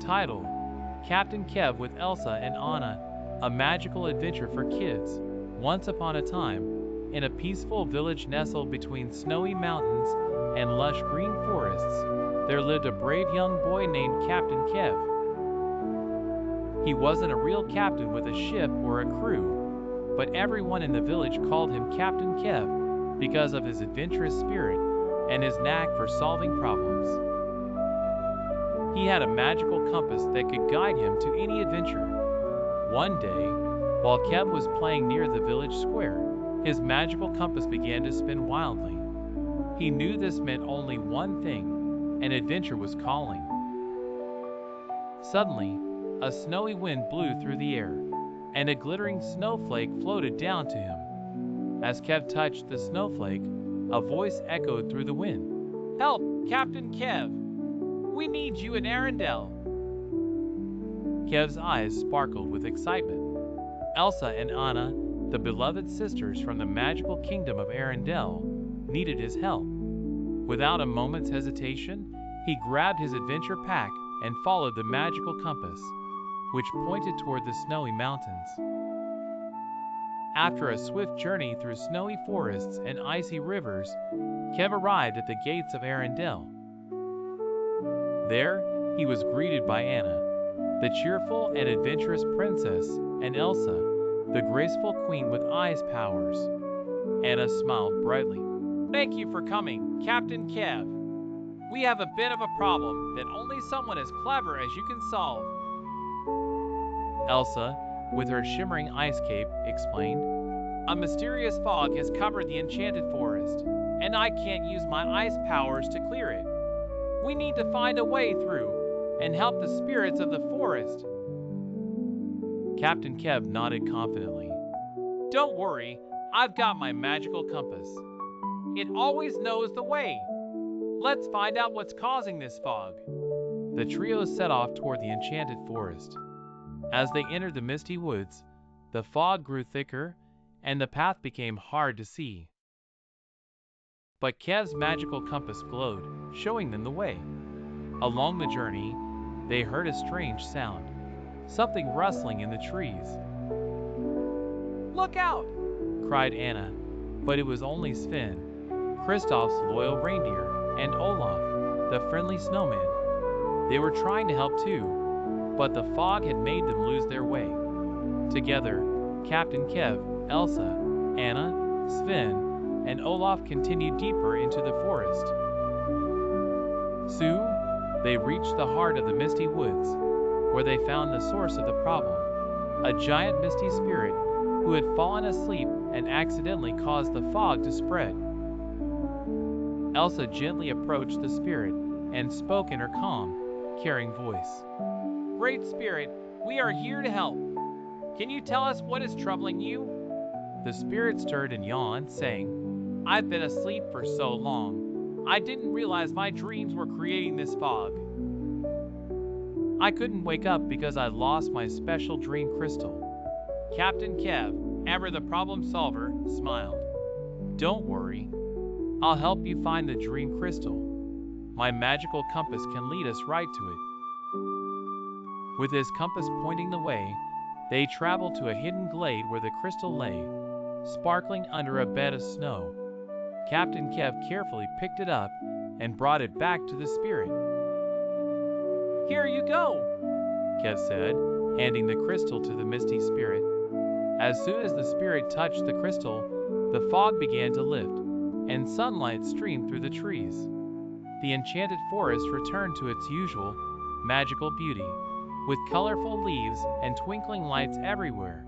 Title: Captain Kev with Elsa and Anna, a magical adventure for kids. Once upon a time, in a peaceful village nestled between snowy mountains and lush green forests, there lived a brave young boy named Captain Kev. He wasn't a real captain with a ship or a crew, but everyone in the village called him Captain Kev because of his adventurous spirit and his knack for solving problems. He had a magical compass that could guide him to any adventure. One day, while Kev was playing near the village square, his magical compass began to spin wildly. He knew this meant only one thing: an adventure was calling. Suddenly, a snowy wind blew through the air, and a glittering snowflake floated down to him. As Kev touched the snowflake, a voice echoed through the wind. "Help, Captain Kev! We need you in Arendelle!" Kev's eyes sparkled with excitement. Elsa and Anna, the beloved sisters from the magical kingdom of Arendelle, needed his help. Without a moment's hesitation, he grabbed his adventure pack and followed the magical compass, which pointed toward the snowy mountains. After a swift journey through snowy forests and icy rivers, Kev arrived at the gates of Arendelle. There, he was greeted by Anna, the cheerful and adventurous princess, and Elsa, the graceful queen with ice powers. Anna smiled brightly. "Thank you for coming, Captain Kev. We have a bit of a problem that only someone as clever as you can solve." Elsa, with her shimmering ice cape, explained, "A mysterious fog has covered the Enchanted Forest, and I can't use my ice powers to clear it. We need to find a way through and help the spirits of the forest." Captain Kev nodded confidently. "Don't worry, I've got my magical compass. It always knows the way. Let's find out what's causing this fog." The trio set off toward the Enchanted Forest. As they entered the misty woods, the fog grew thicker and the path became hard to see. But Kev's magical compass glowed, showing them the way. Along the journey, they heard a strange sound, something rustling in the trees. "Look out!" cried Anna, but it was only Sven, Kristoff's loyal reindeer, and Olaf, the friendly snowman. They were trying to help too, but the fog had made them lose their way. Together, Captain Kev, Elsa, Anna, Sven, and Olaf continued deeper into the forest. Soon, they reached the heart of the misty woods, where they found the source of the problem: a giant misty spirit who had fallen asleep and accidentally caused the fog to spread. Elsa gently approached the spirit and spoke in her calm, caring voice. "Great Spirit, we are here to help. Can you tell us what is troubling you?" The spirit stirred and yawned, saying, "I've been asleep for so long, I didn't realize my dreams were creating this fog. I couldn't wake up because I lost my special dream crystal." Captain Kev, ever the problem solver, smiled. "Don't worry, I'll help you find the dream crystal. My magical compass can lead us right to it." With his compass pointing the way, they traveled to a hidden glade where the crystal lay, sparkling under a bed of snow. Captain Kev carefully picked it up and brought it back to the spirit. "Here you go," Kev said, handing the crystal to the misty spirit. As soon as the spirit touched the crystal, the fog began to lift, and sunlight streamed through the trees. The Enchanted Forest returned to its usual magical beauty, with colorful leaves and twinkling lights everywhere.